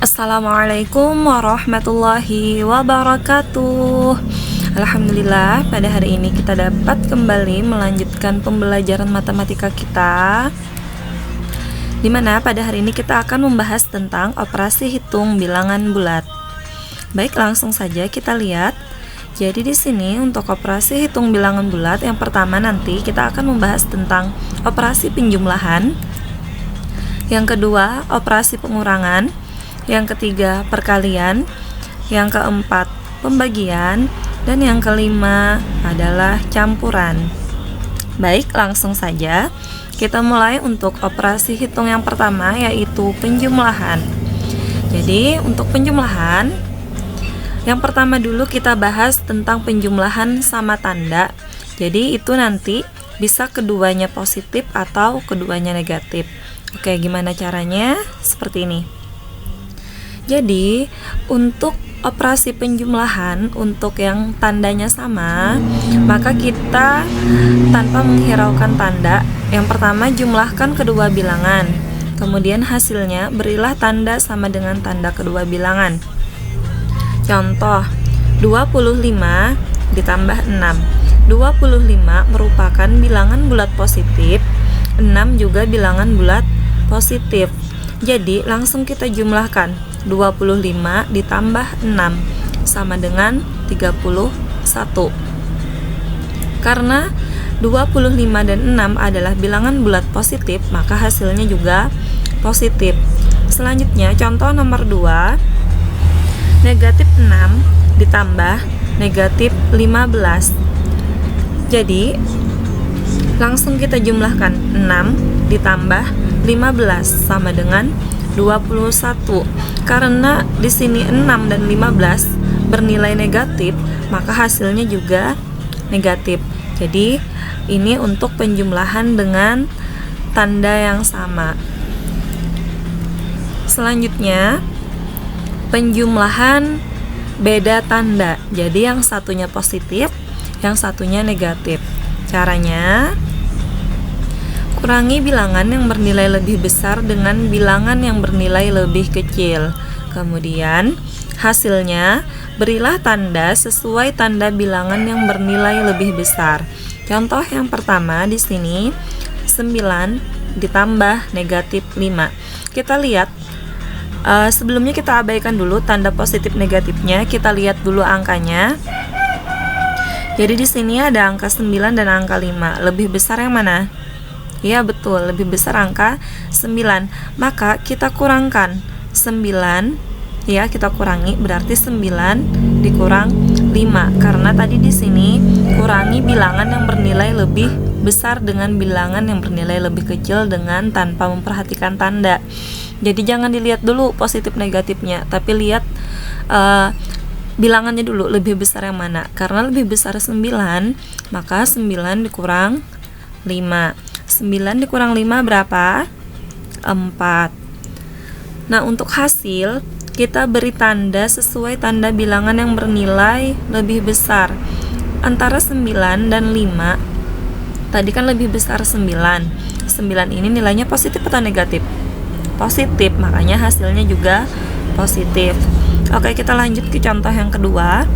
Assalamualaikum warahmatullahi wabarakatuh. Alhamdulillah, pada hari ini kita dapat kembali melanjutkan pembelajaran matematika kita, dimana pada hari ini kita akan membahas tentang operasi hitung bilangan bulat. Baik, langsung saja kita lihat. Jadi di sini untuk operasi hitung bilangan bulat, yang pertama nanti kita akan membahas tentang operasi penjumlahan, yang kedua operasi pengurangan, yang ketiga perkalian, yang keempat pembagian, dan yang kelima adalah campuran. Baik, langsung saja kita mulai untuk operasi hitung yang pertama, yaitu penjumlahan. Jadi untuk penjumlahan, yang pertama dulu kita bahas tentang penjumlahan sama tanda. Jadi itu nanti bisa keduanya positif atau keduanya negatif. Oke, gimana caranya? Seperti ini. Jadi untuk operasi penjumlahan, untuk yang tandanya sama, maka kita tanpa menghiraukan tanda, yang pertama jumlahkan kedua bilangan, kemudian hasilnya berilah tanda sama dengan tanda kedua bilangan. Contoh, 25 ditambah 6. 25 merupakan bilangan bulat positif, 6 juga bilangan bulat positif. Jadi langsung kita jumlahkan. 25 ditambah 6 sama dengan 31. Karena 25 dan 6 adalah bilangan bulat positif, maka hasilnya juga positif. Selanjutnya contoh nomor 2, negatif 6 ditambah negatif 15. Jadi langsung kita jumlahkan. 6 ditambah 15 sama dengan 21. Karena di sini 6 dan 15 bernilai negatif, maka hasilnya juga negatif. Jadi ini untuk penjumlahan dengan tanda yang sama. Selanjutnya penjumlahan beda tanda. Jadi yang satunya positif, yang satunya negatif. Caranya, kurangi bilangan yang bernilai lebih besar dengan bilangan yang bernilai lebih kecil. Kemudian hasilnya berilah tanda sesuai tanda bilangan yang bernilai lebih besar. Contoh yang pertama di sini 9 ditambah negatif 5. Kita lihat, sebelumnya kita abaikan dulu tanda positif negatifnya, kita lihat dulu angkanya. Jadi di sini ada angka 9 dan angka 5. Lebih besar yang mana? Ya betul, lebih besar angka 9. Maka kita kurangkan 9, ya kita kurangi, berarti 9 dikurang 5. Karena tadi di sini kurangi bilangan yang bernilai lebih besar dengan bilangan yang bernilai lebih kecil dengan tanpa memperhatikan tanda. Jadi jangan dilihat dulu positif negatifnya, tapi lihat bilangannya dulu, lebih besar yang mana. Karena lebih besar 9, maka 9 dikurang 5. 9 dikurang 5 berapa? 4. Nah, untuk hasil kita beri tanda sesuai tanda bilangan yang bernilai lebih besar. Antara 9 dan 5, tadi kan lebih besar 9. 9 ini nilainya positif atau negatif? Positif, makanya hasilnya juga positif. Oke, kita lanjut ke contoh yang kedua.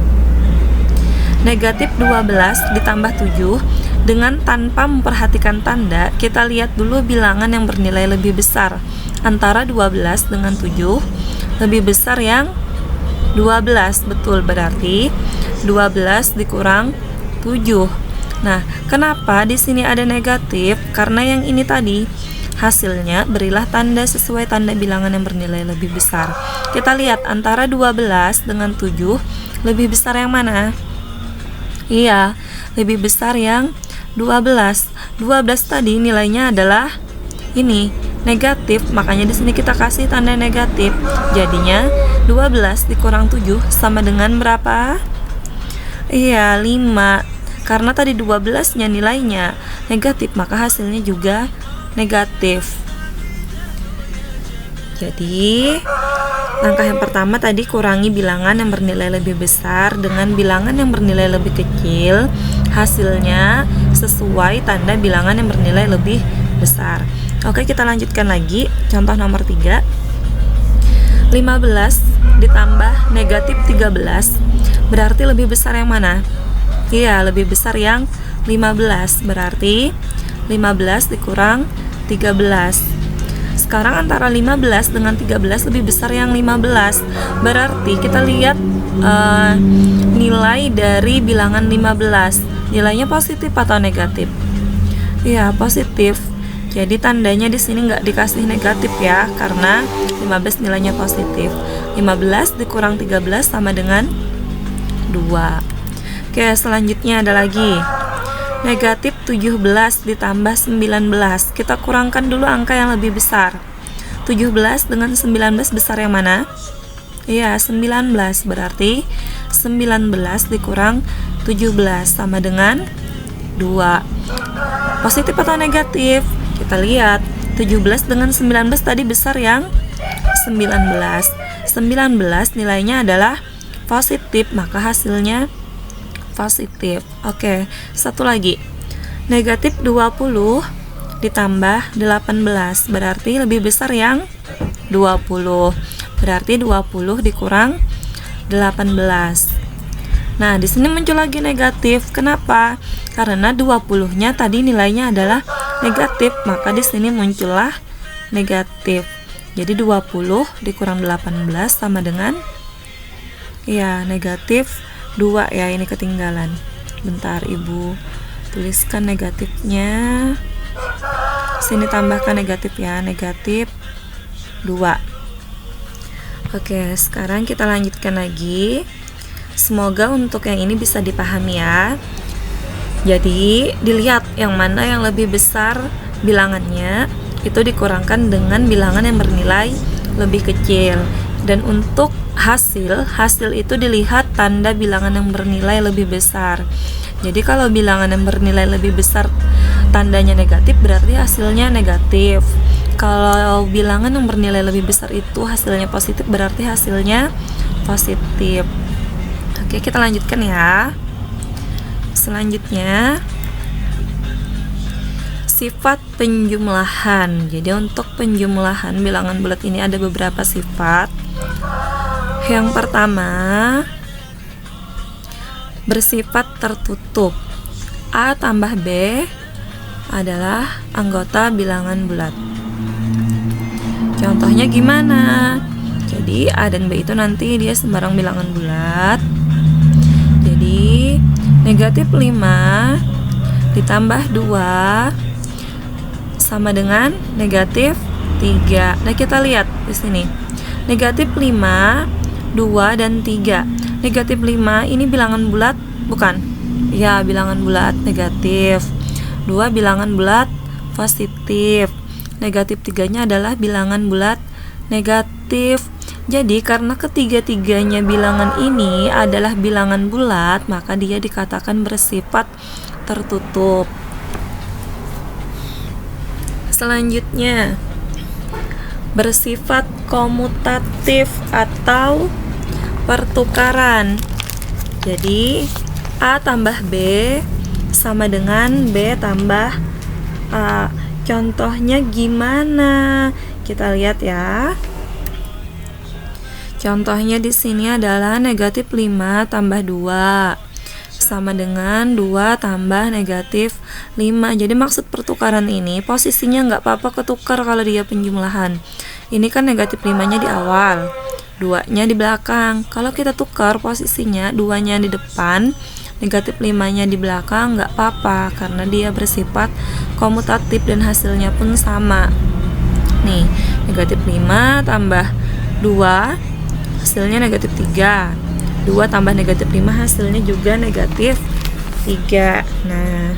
Negatif 12 ditambah 7. Dengan tanpa memperhatikan tanda, kita lihat dulu bilangan yang bernilai lebih besar. Antara 12 dengan 7, lebih besar yang 12. Betul, berarti 12 dikurang 7. Nah, kenapa di sini ada negatif? Karena yang ini tadi hasilnya berilah tanda sesuai tanda bilangan yang bernilai lebih besar. Kita lihat antara 12 dengan 7, lebih besar yang mana? Iya, lebih besar yang 12. 12 tadi nilainya adalah ini, negatif, makanya di sini kita kasih tanda negatif. Jadinya 12 dikurang 7 sama dengan berapa? Iya, 5. Karena tadi 12-nya nilainya negatif, maka hasilnya juga negatif. Jadi langkah yang pertama tadi kurangi bilangan yang bernilai lebih besar dengan bilangan yang bernilai lebih kecil. Hasilnya sesuai tanda bilangan yang bernilai lebih besar. Oke, kita lanjutkan lagi. Contoh nomor 3. 15 ditambah negatif 13 berarti lebih besar yang mana? Iya, lebih besar yang 15. Berarti 15 dikurang 13. Sekarang antara 15 dengan 13 lebih besar yang 15. Berarti kita lihat nilai dari bilangan 15. Nilainya positif atau negatif? Iya, positif. Jadi tandanya di sini nggak dikasih negatif ya, karena 15 nilainya positif. 15 dikurang 13 sama dengan 2. Oke, selanjutnya ada lagi. Negatif 17 ditambah 19. Kita kurangkan dulu angka yang lebih besar. 17 dengan 19 besar yang mana? Iya, 19. Berarti 19 dikurang 17 sama dengan 2. Positif atau negatif? Kita lihat. 17 dengan 19 tadi besar yang 19. 19 nilainya adalah positif, maka hasilnya positif. Oke, satu lagi. Negatif 20 ditambah 18 berarti lebih besar yang 20. Berarti 20 dikurang 18. Nah, di sini muncul lagi negatif. Kenapa? Karena 20-nya tadi nilainya adalah negatif, maka di sini muncullah negatif. Jadi 20 dikurang 18 sama dengan ya negatif 2 ya, ini ketinggalan. Bentar, Ibu tuliskan negatifnya. Sini tambahkan negatif ya, negatif 2. Oke, sekarang kita lanjutkan lagi. Semoga untuk yang ini bisa dipahami ya. Jadi, dilihat yang mana yang lebih besar bilangannya, itu dikurangkan dengan bilangan yang bernilai lebih kecil. Dan untuk hasil itu dilihat tanda bilangan yang bernilai lebih besar. Jadi kalau bilangan yang bernilai lebih besar tandanya negatif, berarti hasilnya negatif. Kalau bilangan yang bernilai lebih besar itu hasilnya positif, berarti hasilnya positif. Oke, kita lanjutkan ya. Selanjutnya, sifat penjumlahan. Jadi untuk penjumlahan bilangan bulat ini ada beberapa sifat. Yang pertama, bersifat tertutup. A tambah B adalah anggota bilangan bulat. Contohnya gimana? Jadi A dan B itu nanti dia sembarang bilangan bulat. Jadi negatif 5 ditambah 2 sama dengan negatif 3. Nah, kita lihat di sini. Negatif 5, 2 dan 3. Negatif 5 ini bilangan bulat bukan? Ya, bilangan bulat negatif. 2 bilangan bulat positif. Negatif 3-nya adalah bilangan bulat negatif. Jadi karena ketiga-tiganya bilangan ini adalah bilangan bulat, maka dia dikatakan bersifat tertutup. Selanjutnya, bersifat komutatif atau pertukaran. Jadi A tambah B sama dengan B tambah A. Contohnya gimana? Kita lihat ya. Contohnya di sini adalah negatif 5 tambah 2 sama dengan 2 tambah negatif 5. Jadi maksud pertukaran ini posisinya nggak apa-apa ketukar kalau dia penjumlahan. Ini kan negatif 5-nya di awal, 2-nya di belakang. Kalau kita tukar posisinya, 2-nya di depan, negatif 5-nya di belakang, nggak apa-apa karena dia bersifat komutatif dan hasilnya pun sama. Nih, negatif 5 tambah 2 hasilnya negatif 3. 2 tambah negatif 5 hasilnya juga negatif 3. Nah,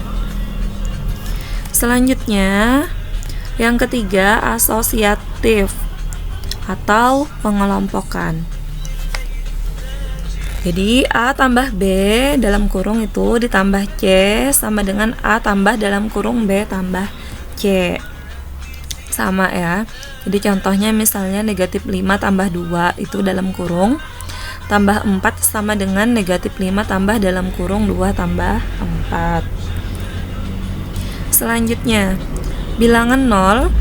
selanjutnya yang ketiga, asosiatif atau pengelompokan. Jadi A tambah B dalam kurung itu ditambah C sama dengan A tambah dalam kurung B tambah C. Sama ya. Jadi contohnya misalnya negatif 5 tambah 2 itu dalam kurung tambah 4 sama dengan negatif 5 tambah dalam kurung 2 tambah 4. Selanjutnya, bilangan 0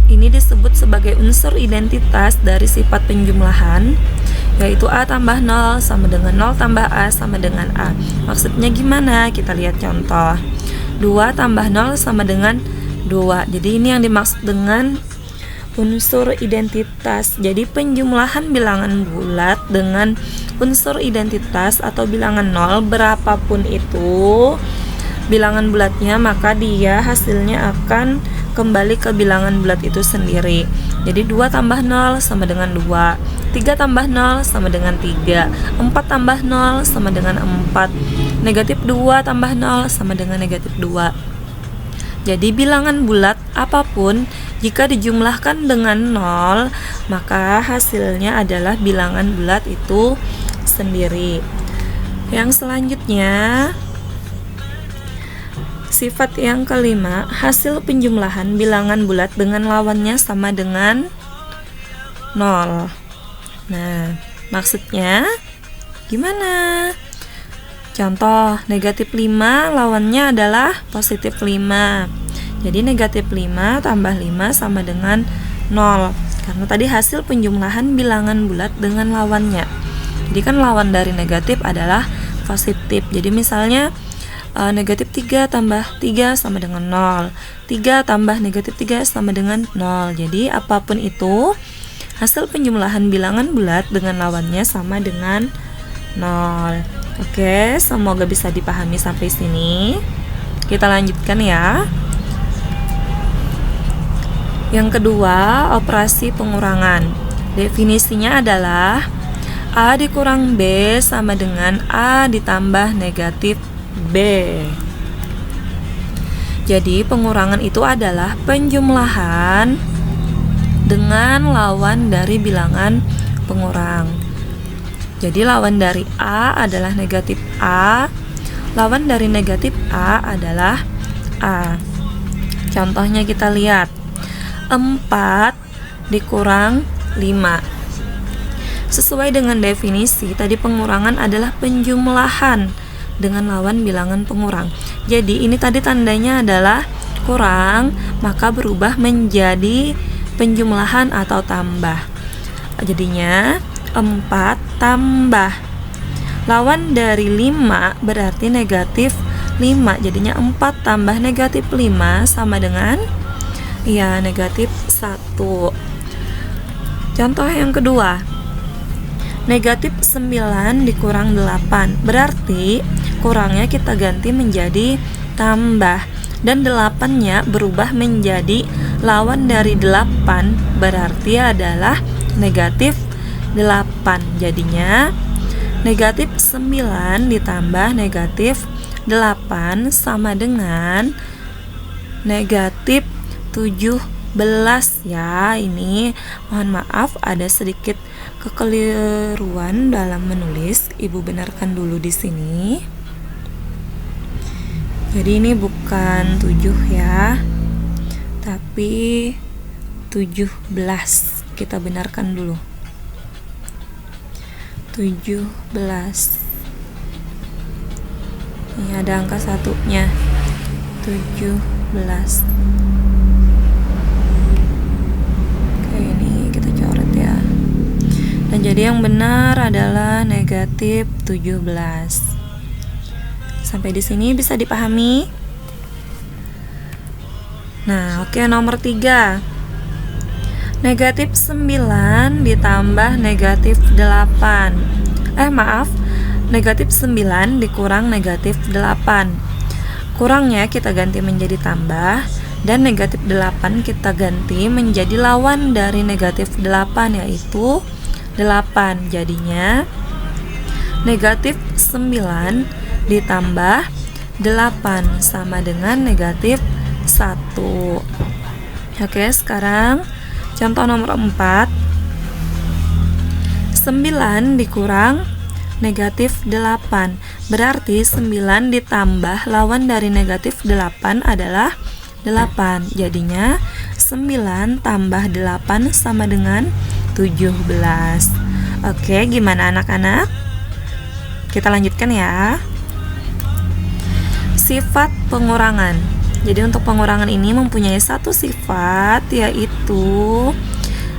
Ini disebut sebagai unsur identitas dari sifat penjumlahan, yaitu A tambah 0 sama dengan 0 tambah A sama dengan A. Maksudnya gimana? Kita lihat contoh. 2 tambah 0 sama dengan 2. Jadi ini yang dimaksud dengan unsur identitas. Jadi penjumlahan bilangan bulat dengan unsur identitas atau bilangan 0 berapapun itu bilangan bulatnya, maka dia hasilnya akan kembali ke bilangan bulat itu sendiri. Jadi 2 tambah 0 sama dengan 2, 3 tambah 0 sama dengan 3, 4 tambah 0 sama dengan 4, negatif 2 tambah 0 sama dengan negatif 2. Jadi bilangan bulat apapun jika dijumlahkan dengan 0, maka hasilnya adalah bilangan bulat itu sendiri. Yang selanjutnya, sifat yang kelima, hasil penjumlahan bilangan bulat dengan lawannya sama dengan 0. Nah, maksudnya gimana? Contoh, negatif 5 lawannya adalah positif 5. Jadi negatif 5 tambah 5 sama dengan 0. Karena tadi hasil penjumlahan bilangan bulat dengan lawannya. Jadi kan lawan dari negatif adalah positif. Jadi misalnya negatif 3 tambah 3 sama dengan 0, 3 tambah negatif 3 sama dengan 0. Jadi apapun itu, hasil penjumlahan bilangan bulat dengan lawannya sama dengan 0. Oke, semoga bisa dipahami sampai sini. Kita lanjutkan ya. Yang kedua, operasi pengurangan. Definisinya adalah A dikurang B sama dengan A ditambah negatif B. Jadi pengurangan itu adalah penjumlahan dengan lawan dari bilangan pengurang. Jadi lawan dari A adalah negatif A, lawan dari negatif A adalah A. Contohnya kita lihat, 4 dikurang 5. Sesuai dengan definisi, tadi pengurangan adalah penjumlahan dengan lawan bilangan pengurang. Jadi ini tadi tandanya adalah kurang, maka berubah menjadi penjumlahan atau tambah. Jadinya 4 tambah lawan dari 5 berarti negatif 5. Jadinya 4 tambah negatif 5 sama dengan negatif 1. Contoh yang kedua, negatif 9 dikurang 8. Berarti kurangnya kita ganti menjadi tambah, dan 8-nya berubah menjadi lawan dari 8, berarti adalah negatif 8. Jadinya negatif 9 ditambah negatif 8 sama dengan negatif 17 ya. Ini mohon maaf ada sedikit kekeliruan dalam menulis. Ibu benarkan dulu di sini. Jadi ini bukan 7 ya, tapi 17. Kita benarkan dulu. 17. Ini ada angka satunya. 17. Oke, ini kita coret ya. Dan jadi yang benar adalah negatif 17. Sampai di sini bisa dipahami? Nah, oke, nomor 3. Negatif 9 ditambah negatif 8. Negatif 9 dikurang negatif 8. Kurangnya kita ganti menjadi tambah, dan negatif 8 kita ganti menjadi lawan dari negatif 8, yaitu 8. Jadinya negatif 9 ditambah 8 sama dengan negatif 1. Oke, sekarang contoh nomor 4. 9 dikurang negatif 8. Berarti 9 ditambah lawan dari negatif 8 adalah 8. Jadinya 9 tambah 8 sama dengan 17. Oke, gimana anak-anak? Kita lanjutkan ya. Sifat pengurangan. Jadi untuk pengurangan ini mempunyai satu sifat, yaitu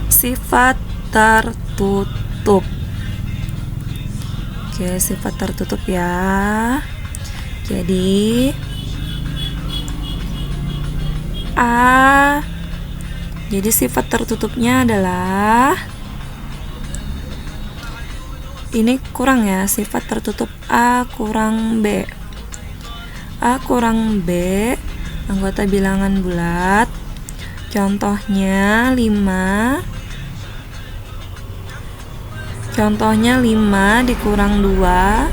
sifat tertutup. Oke, sifat tertutup ya. Jadi jadi sifat tertutupnya adalah ini kurang ya, sifat tertutup A kurang B. A kurang B anggota bilangan bulat. Contohnya 5. Contohnya 5 dikurang 2.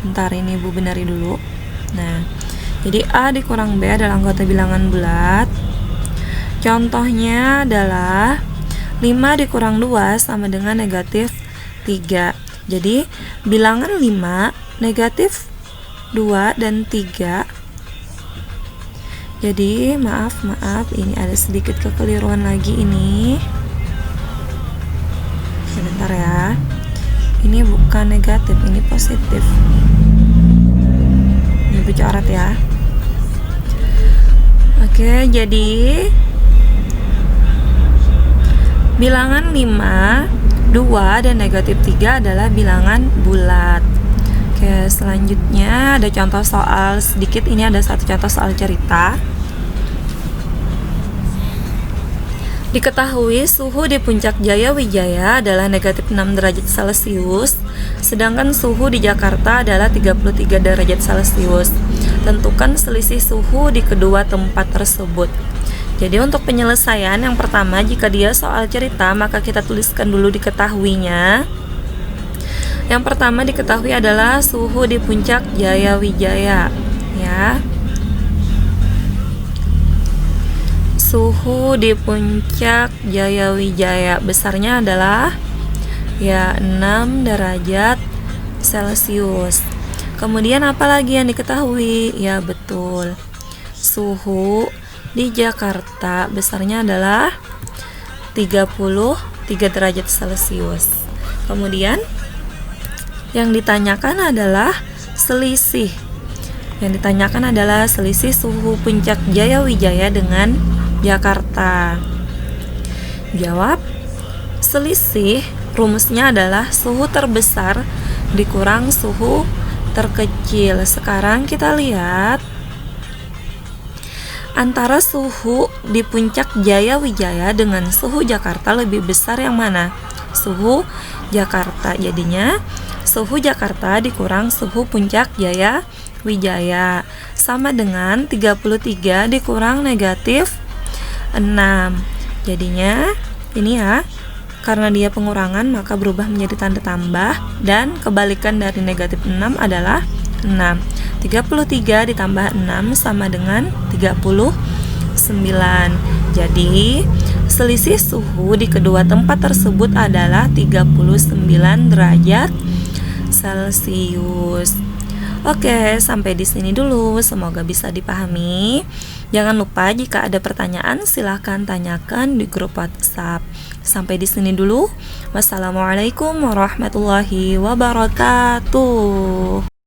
Bentar, ini Ibu benari dulu. Nah, jadi A dikurang B adalah anggota bilangan bulat. Contohnya adalah 5 dikurang 2 sama dengan negatif 3. Jadi bilangan 5, negatif 2 dan 3. Jadi maaf, ini ada sedikit kekeliruan lagi ini. Sebentar ya. Ini bukan negatif, ini positif. Ini coret ya. Oke, jadi bilangan 5, 2 dan negatif 3 adalah bilangan bulat. Oke, selanjutnya ada contoh soal sedikit. Ini ada satu contoh soal cerita. Diketahui suhu di puncak Jaya Wijaya adalah negatif 6 derajat Celcius, sedangkan suhu di Jakarta adalah 33 derajat Celcius. Tentukan selisih suhu di kedua tempat tersebut. Jadi untuk penyelesaian yang pertama, jika dia soal cerita, maka kita tuliskan dulu diketahuinya. Yang pertama diketahui adalah suhu di puncak Jaya Wijaya, ya. Suhu di puncak Jaya Wijaya besarnya adalah ya 6 derajat Celcius. Kemudian apa lagi yang diketahui? Ya betul, suhu di Jakarta besarnya adalah 33 derajat Celcius. Kemudian yang ditanyakan adalah selisih. Yang ditanyakan adalah selisih suhu puncak Jaya Wijaya dengan Jakarta. Jawab, selisih rumusnya adalah suhu terbesar dikurang suhu terkecil. Sekarang kita lihat antara suhu di puncak Jaya Wijaya dengan suhu Jakarta lebih besar yang mana? Suhu Jakarta. Jadinya suhu Jakarta dikurang suhu puncak Jaya Wijaya sama dengan 33 dikurang negatif 6. Jadinya ini ya, karena dia pengurangan maka berubah menjadi tanda tambah, dan kebalikan dari negatif 6 adalah 6. 33 ditambah 6 sama dengan 39. Jadi selisih suhu di kedua tempat tersebut adalah 39 derajat Celcius. Oke, sampai di sini dulu. Semoga bisa dipahami. Jangan lupa jika ada pertanyaan silahkan tanyakan di grup WhatsApp. Sampai di sini dulu. Wassalamualaikum warahmatullahi wabarakatuh.